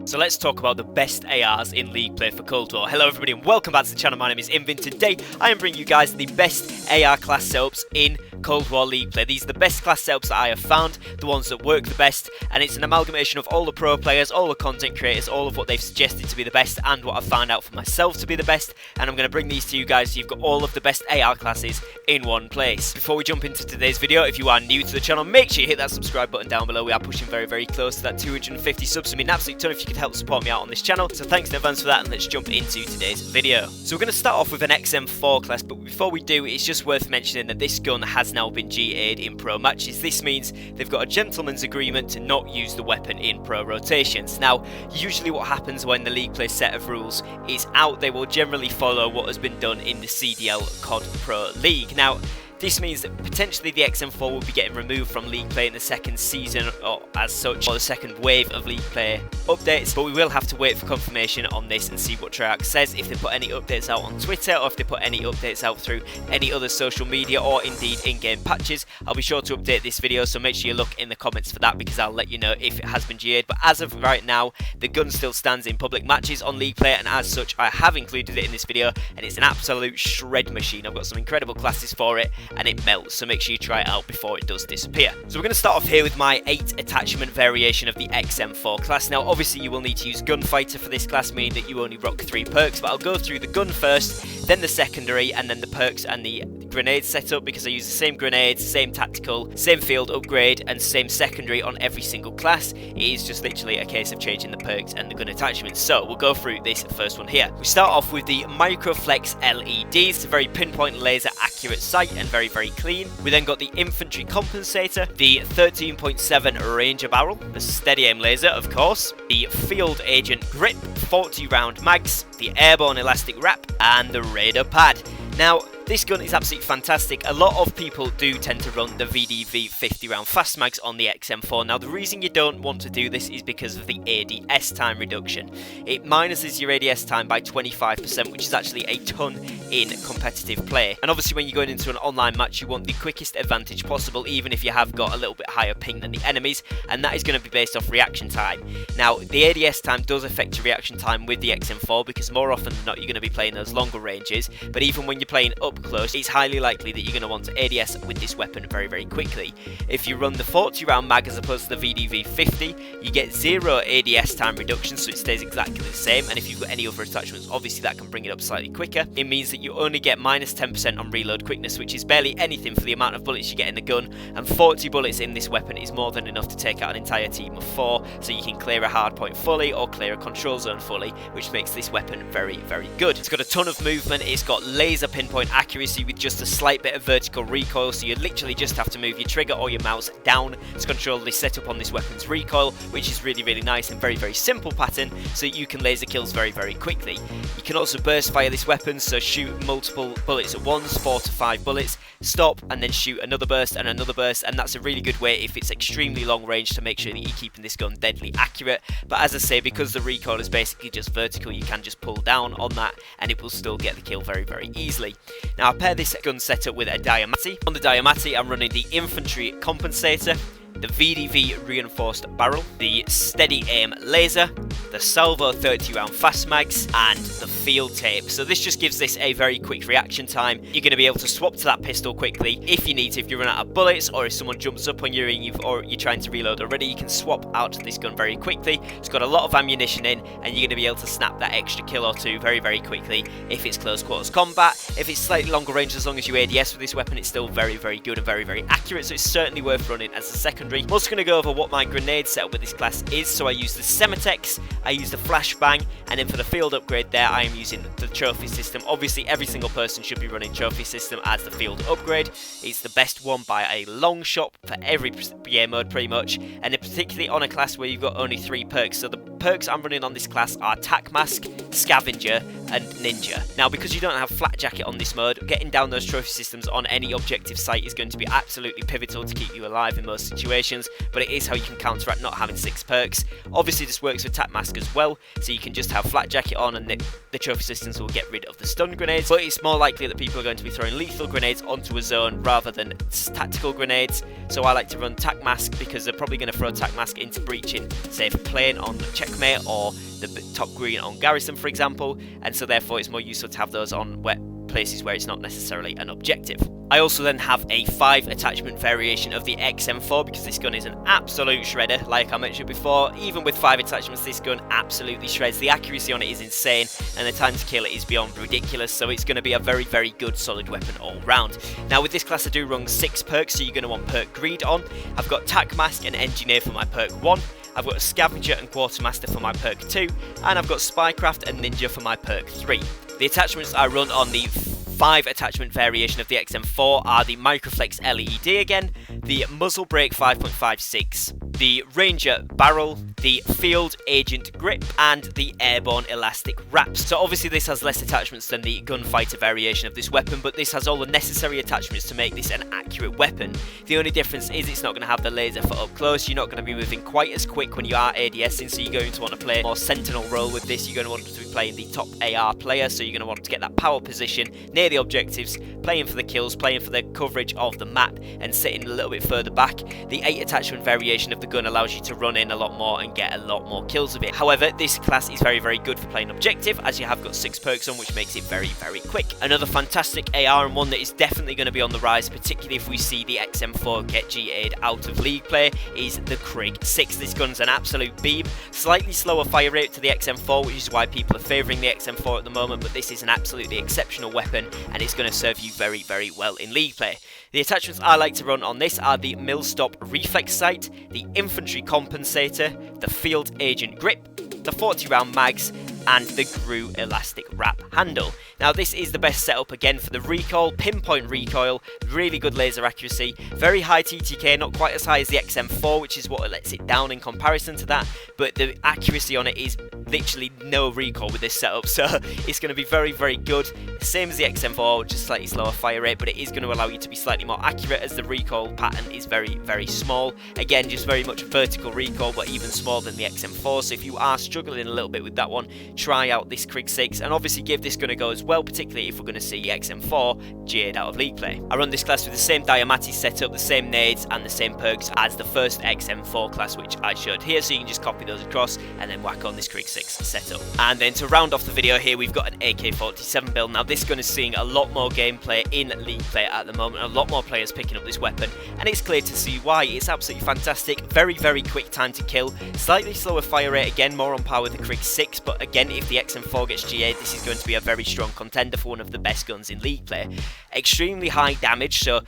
So let's talk about the best ARs in League play for Cold War. Hello everybody and welcome back to the channel. My name is Invin. Today I am bringing you guys the best AR class setups in Cold War League play. These are the best class setups that I have found, the ones that work the best, and it's an amalgamation of all the pro players, all the content creators, all of what they've suggested to be the best and what I've found out for myself to be the best, and I'm going to bring these to you guys so you've got all of the best AR classes in one place. Before we jump into today's video, if you are new to the channel, make sure you hit that subscribe button down below. We are pushing very close to that 250 subs, so I mean an absolute ton if you could help support me out on this channel, so thanks in advance for that, and let's jump into today's video. So we're going to start off with an XM4 class, but before we do, it's just worth mentioning that this gun has now been GA'd in pro matches. This means they've got a gentleman's agreement to not use the weapon in pro rotations. Now, usually what happens when the League play set of rules is out, they will generally follow what has been done in the CDL COD Pro League. Now, this means that potentially the XM4 will be getting removed from League play in the second season, or as such, or the second wave of League play updates, but we will have to wait for confirmation on this and see what Treyarch says, if they put any updates out on Twitter, or if they put any updates out through any other social media, or indeed in-game patches. I'll be sure to update this video, so make sure you look in the comments for that, because I'll let you know if it has been GA'd. But as of right now, the gun still stands in public matches on League play, and as such, I have included it in this video, and it's an absolute shred machine. I've got some incredible classes for it, and it melts, so make sure you try it out before it does disappear. So we're going to start off here with my 8 attachment variation of the XM4 class. Now obviously you will need to use Gunfighter for this class, meaning that you only rock 3 perks, but I'll go through the gun first, then the secondary, and then the perks and the grenade setup, because I use the same grenades, same tactical, same field upgrade, and same secondary on every single class. It is just literally a case of changing the perks and the gun attachments. So we'll go through this first one here. We start off with the Microflex LEDs. It's a very pinpoint laser accurate sight and very clean. We then got the infantry compensator, the 13.7 Ranger barrel, the steady aim laser of course, the field agent grip, 40 round mags, the airborne elastic wrap, and the radar pad. Now, this gun is absolutely fantastic. A lot of people do tend to run the VDV 50 round fast mags on the XM4. Now, the reason you don't want to do this is because of the ADS time reduction. It minuses your ADS time by 25%, which is actually a ton in competitive play. And obviously when you're going into an online match, you want the quickest advantage possible, even if you have got a little bit higher ping than the enemies, and that is going to be based off reaction time. Now, the ADS time does affect your reaction time with the XM4, because more often than not you're going to be playing those longer ranges, but even when you're playing up close, it's highly likely that you're going to want to ADS with this weapon very quickly. If you run the 40 round mag as opposed to the VDV 50, you get 0 ADS time reduction, so it stays exactly the same, and if you've got any other attachments, obviously that can bring it up slightly quicker. It means that you only get minus 10% on reload quickness, which is barely anything for the amount of bullets you get in the gun, and 40 bullets in this weapon is more than enough to take out an entire team of 4, so you can clear a hard point fully or clear a control zone fully, which makes this weapon very good. It's got a ton of movement, it's got laser pinpoint accuracy with just a slight bit of vertical recoil, so you literally just have to move your trigger or your mouse down to control the setup on this weapon's recoil, which is really nice and very simple pattern, so you can laser kills very quickly. You can also burst fire this weapon, so shoot multiple bullets at once, 4 to 5 bullets, stop and then shoot another burst, and that's a really good way if it's extremely long range to make sure that you're keeping this gun deadly accurate. But as I say, because the recoil is basically just vertical, you can just pull down on that and it will still get the kill very easily. Now I pair this gun setup with a Diamatti. On the Diamatti I'm running the infantry compensator, the VDV reinforced barrel, the steady aim laser, the salvo 30 round fast mags, and the field tape. So this just gives this a very quick reaction time. You're going to be able to swap to that pistol quickly if you need to, if you run out of bullets, or if someone jumps up on you and you're trying to reload already, you can swap out to this gun very quickly. It's got a lot of ammunition in, and you're going to be able to snap that extra kill or two very quickly if it's close quarters combat. If it's slightly longer range, as long as you ADS with this weapon, it's still very good and very accurate, so it's certainly worth running as a secondary. I'm also going to go over what my grenade setup with this class is. So I use the Semitex, I use the Flashbang, and then for the field upgrade there I am using the trophy system. Obviously every single person should be running trophy system as the field upgrade. It's the best one by a long shot for every game mode pretty much, and then particularly on a class where you've got only 3 perks. So the perks I'm running on this class are Tac Mask, Scavenger, and Ninja. Now, because you don't have Flat Jacket on this mode, getting down those trophy systems on any objective site is going to be absolutely pivotal to keep you alive in most situations, but it is how you can counteract not having 6 perks. Obviously this works with Tac Mask as well, so you can just have Flat Jacket on and the trophy systems will get rid of the stun grenades, but it's more likely that people are going to be throwing lethal grenades onto a zone rather than tactical grenades, so I like to run Tac Mask because they're probably going to throw Tac Mask into breaching, say for plane on Checkmate or the top green on Garrison for example, and so therefore it's more useful to have those on places where it's not necessarily an objective. I also then have a 5 attachment variation of the XM4 because this gun is an absolute shredder, like I mentioned before. Even with 5 attachments, this gun absolutely shreds. The accuracy on it is insane and the time to kill it is beyond ridiculous, so it's going to be a very, very good solid weapon all round. Now with this class I do run 6 perks, so you're going to want perk Greed on. I've got Tac Mask and Engineer for my perk 1. I've got a Scavenger and Quartermaster for my perk 2, and I've got Spycraft and Ninja for my perk 3. The attachments I run on the 5 attachment variation of the XM4 are the Microflex LED again, the Muzzle Brake 5.56, the Ranger Barrel, the Field Agent Grip, and the Airborne Elastic Wraps. So obviously this has less attachments than the Gunfighter variation of this weapon, but this has all the necessary attachments to make this an accurate weapon. The only difference is it's not going to have the laser for up close. You're not going to be moving quite as quick when you are ADSing, so you're going to want to play a more sentinel role with this. You're going to want to be playing the top AR player, so you're going to want to get that power position near the objectives, playing for the kills, playing for the coverage of the map, and sitting a little bit further back. The 8 attachment variation of the gun allows you to run in a lot more and get a lot more kills with it. However, this class is very, very good for playing objective, as you have got 6 perks on, which makes it very, very quick. Another fantastic AR, and one that is definitely going to be on the rise, particularly if we see the XM4 get GA'd out of league play, is the Krig 6. This gun's an absolute beam. Slightly slower fire rate to the XM4, which is why people are favouring the XM4 at the moment, but this is an absolutely exceptional weapon, and it's going to serve you very, very well in league play. The attachments I like to run on this are the Millstop Reflex Sight, the Infantry Compensator, the Field Agent Grip, the 40 round mags, and the GRU Elastic Wrap handle. Now this is the best setup again for the recoil, pinpoint recoil, really good laser accuracy, very high TTK, not quite as high as the XM4, which is what lets it down in comparison to that, but the accuracy on it is literally no recoil with this setup, so it's going to be very, very good. Same as the XM4, just slightly slower fire rate, but it is going to allow you to be slightly more accurate as the recoil pattern is very, very small. Again, just very much vertical recoil, but even smaller than the XM4, so if you are struggling a little bit with that one, try out this Krig 6 and obviously give this gun a go as well, particularly if we're going to see XM4 Jade out of league play. I run this class with the same Diamati setup, the same nades and the same perks as the first XM4 class which I showed here, so you can just copy those across and then whack on this Krig 6 setup. And then to round off the video here, we've got an AK-47 build. Now this gun is seeing a lot more gameplay in league play at the moment, a lot more players picking up this weapon, and it's clear to see why. It's absolutely fantastic, very, very quick time to kill, slightly slower fire rate, again more on par with the Krig 6, but again if the XM4 gets GA'd, this is going to be a very strong contender for one of the best guns in league play. Extremely high damage, so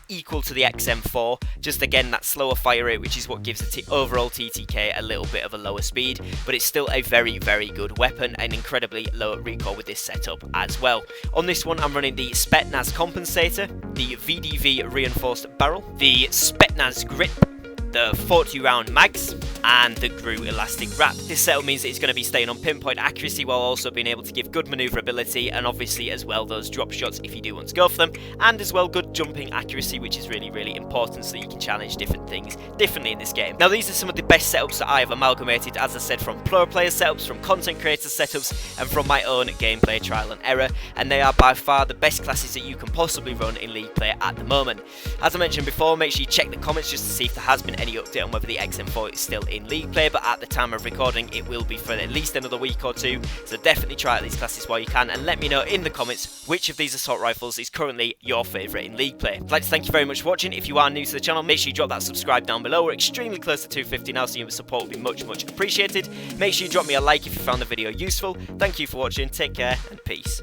equal to the XM4, just again that slower fire rate, which is what gives the overall TTK a little bit of a lower speed, but it's still a very, very good weapon and incredibly low recoil with this setup as well. On this one I'm running the Spetsnaz Compensator, the VDV Reinforced Barrel, the Spetsnaz Grip, the 40 round mags, and the GRU Elastic Wrap. This setup means that it's going to be staying on pinpoint accuracy while also being able to give good manoeuvrability, and obviously as well those drop shots if you do want to go for them, and as well good jumping accuracy, which is really, really important so that you can challenge different things differently in this game. Now these are some of the best setups that I have amalgamated, as I said, from pro player setups, from content creator setups, and from my own gameplay trial and error, and they are by far the best classes that you can possibly run in league play at the moment. As I mentioned before, make sure you check the comments just to see if there has been any update on whether the XM4 is still in league play, but at the time of recording it will be for at least another week or two, so definitely try out these classes while you can and let me know in the comments which of these assault rifles is currently your favourite in league play. I'd like to thank you very much for watching. If you are new to the channel, make sure you drop that subscribe down below. We're extremely close to 250 now, so your support would be much, much appreciated. Make sure you drop me a like if you found the video useful. Thank you for watching, take care and peace.